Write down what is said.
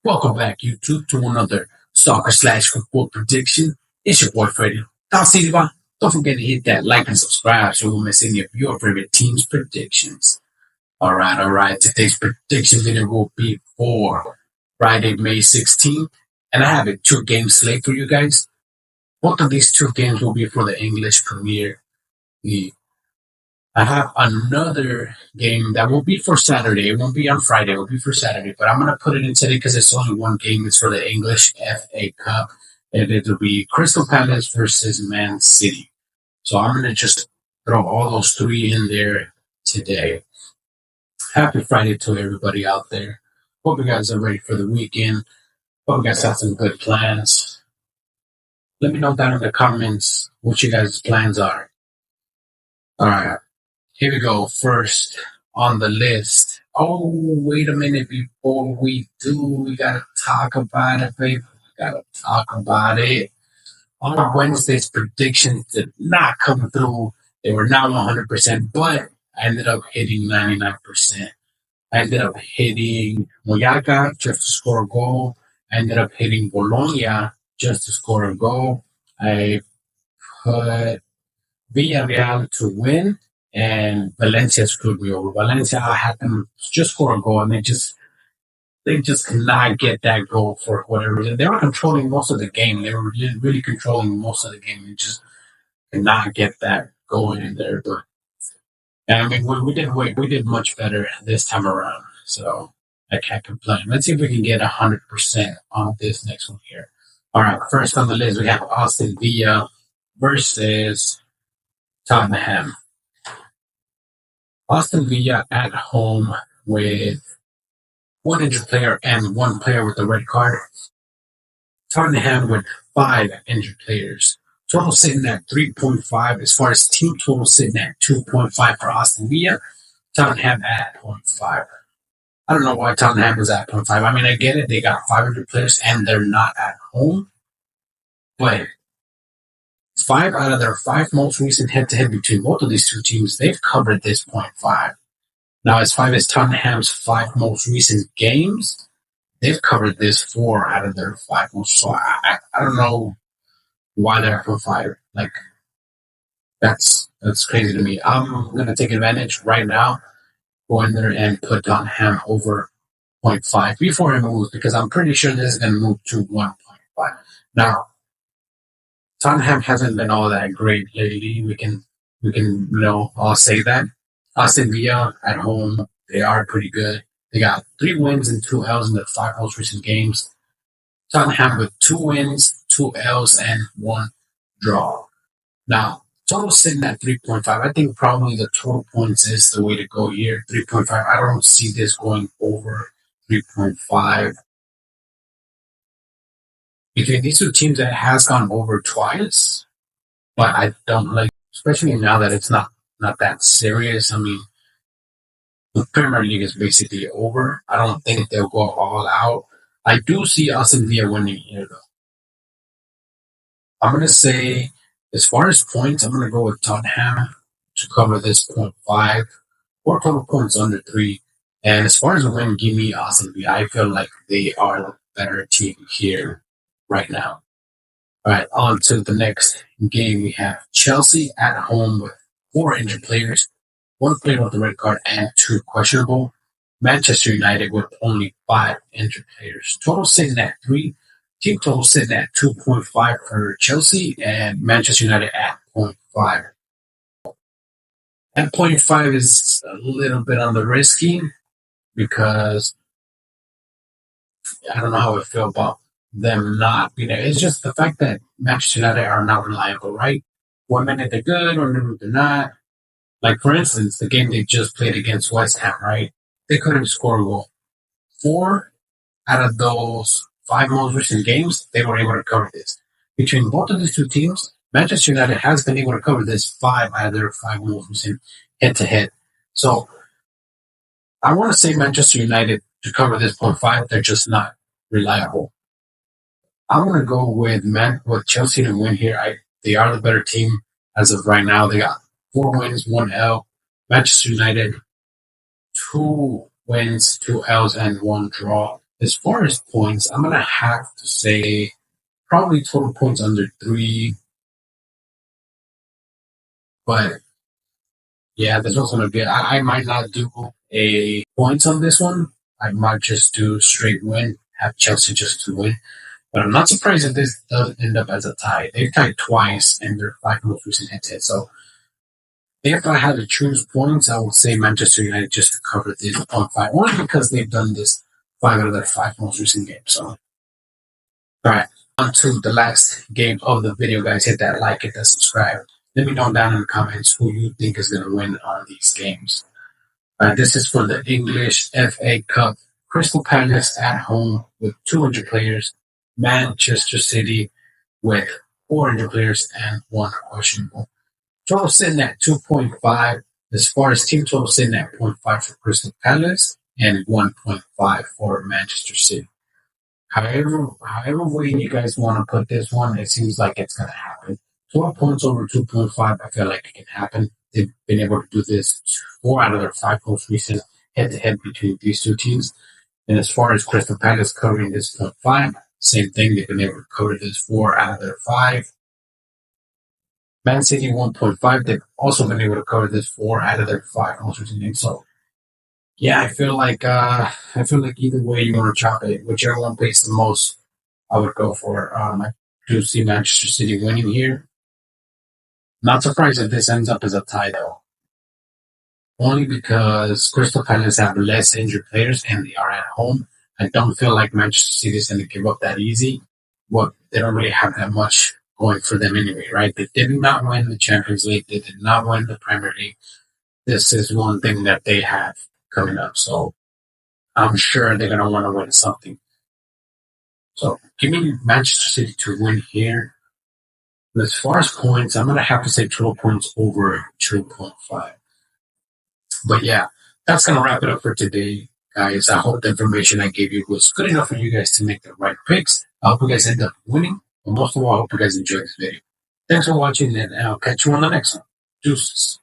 Welcome back, YouTube, to another soccer slash football prediction. It's your boy Freddy. Don't forget to hit that like and subscribe so you won't miss any of your favorite team's predictions. All right. Today's prediction video will be for Friday, May 16th, and I have a two-game slate for you guys. Both of these two games will be for the English Premier League. I have another game that will be for Saturday. It won't be on Friday. It will be for Saturday. But I'm going to put it in today because it's only one game. It's for the English FA Cup. And it'll be Crystal Palace versus Man City. So I'm going to just throw all those three in there today. Happy Friday to everybody out there. Hope you guys are ready for the weekend. Hope you guys have some good plans. Let me know down in the comments what you guys' plans are. All right. Here we go. First on the list. Oh, wait a minute. Before we do, we got to talk about it, baby. We got to talk about it. On Wednesday's predictions did not come through. They were not 100%, but I ended up hitting 99%. I ended up hitting Moyaga just to score a goal. I ended up hitting Bologna just to score a goal. I put Villarreal to win. And Valencia screwed me over. Valencia, I had them just score a goal, and they just could not get that goal for whatever reason. They were controlling most of the game. They were really controlling most of the game. They just could not get that going in there. But I mean, we did much better this time around, so I can't complain. Let's see if we can get 100% on this next one here. All right, first on the list we have Aston Villa versus Tottenham. Aston Villa at home with one injured player and one player with a red card. Tottenham with 5 injured players. Total sitting at 3.5. As far as team total sitting at 2.5 for Aston Villa. Tottenham at 0.5. I don't know why Tottenham is at 0.5. I mean, I get it. They got 500 players and they're not at home. But 5 out of their 5 most recent head-to-head between both of these two teams, they've covered this 0.5. Now, as 5 as Tottenham's 5 most recent games, they've covered this 4 out of their 5 most. So I don't know why they're at 0.5. Like, that's crazy to me. I'm going to take advantage right now, go in there and put Tottenham over 0.5 before it moves, because I'm pretty sure this is going to move to 1.5. Now, Tottenham hasn't been all that great lately. We can all say that. Aston Villa at home, they are pretty good. They got 3 wins and 2 L's in the 5 most recent games. Tottenham with 2 wins, 2 L's, and 1 draw. Now, total sitting at 3.5. I think probably the total points is the way to go here. 3.5. I don't see this going over 3.5. Between these two teams, it has gone over twice, but I don't like, especially now that it's not that serious. I mean, the Premier League is basically over. I don't think they'll go all out. I do see Aston Villa winning here, though. I'm going to say, as far as points, I'm going to go with Tottenham to cover this 0.5 or total points under 3. And as far as a win, give me Aston Villa. I feel like they are the better team here right now. All right, on to the next game. We have Chelsea at home with 4 injured players, 1 player with a red card and 2 questionable. Manchester United with only 5 injured players. Total sitting at 3. Team total sitting at 2.5 for Chelsea and Manchester United at 0.5. At 0.5 is a little bit on the risky because I don't know how I feel about them not being there. It's just the fact that Manchester United are not reliable, right? 1 minute they're good, 1 minute they're not. Like, for instance, the game they just played against West Ham, right? They couldn't score a goal. 4 out of those 5 most recent games, they were able to cover this. Between both of these two teams, Manchester United has been able to cover this 5 out of their 5 most recent head-to-head. So, I want to say Manchester United to cover this 0.5, they're just not reliable. I'm going to go with Chelsea to win here. They are the better team as of right now. They got 4 wins, 1 L. Manchester United, 2 wins, 2 L's, and 1 draw. As far as points, I'm gonna have to say probably total points under 3, but yeah, this one's gonna be. I might not do a points on this one. I might just do straight win, have Chelsea just to win. But I'm not surprised if this does end up as a tie. They've tied twice in their 5 most recent head-to-head. So if I had to choose points, I would say Manchester United just to cover this 0.5, only because they've done this 5 out of their 5 most recent games. So, all right, on to the last game of the video, guys. Hit that like, hit that subscribe. Let me know down in the comments who you think is going to win on these games. This is for the English FA Cup. Crystal Palace at home with 200 players. Manchester City with 400 players and one questionable. Total sitting at 2.5. As far as team total sitting at 0.5 for Crystal Palace and 1.5 for Manchester City. However way you guys want to put this one, it seems like it's going to happen. 12 points over 2.5, I feel like it can happen. They've been able to do this 4 out of their 5 most recent head-to-head between these two teams. And as far as Crystal Palace covering this 0.5, same thing. They've been able to cover this 4 out of their 5. Man City 1.5. They've also been able to cover this 4 out of their 5 most recent games. So yeah, I feel like either way you want to chop it, whichever one pays the most, I would go for. I do see Manchester City winning here. Not surprised if this ends up as a tie though, only because Crystal Palace have less injured players and they are at home. I don't feel like Manchester City is going to give up that easy. Well, they don't really have that much going for them anyway, right? They did not win the Champions League. They did not win the Premier League. This is one thing that they have coming up. So I'm sure they're going to want to win something. So give me Manchester City to win here. And as far as points, I'm going to have to say 12 points over 2.5. But yeah, that's going to wrap it up for today, guys. I hope the information I gave you was good enough for you guys to make the right picks. I hope you guys end up winning. But most of all, I hope you guys enjoyed this video. Thanks for watching, and I'll catch you on the next one. Deuces.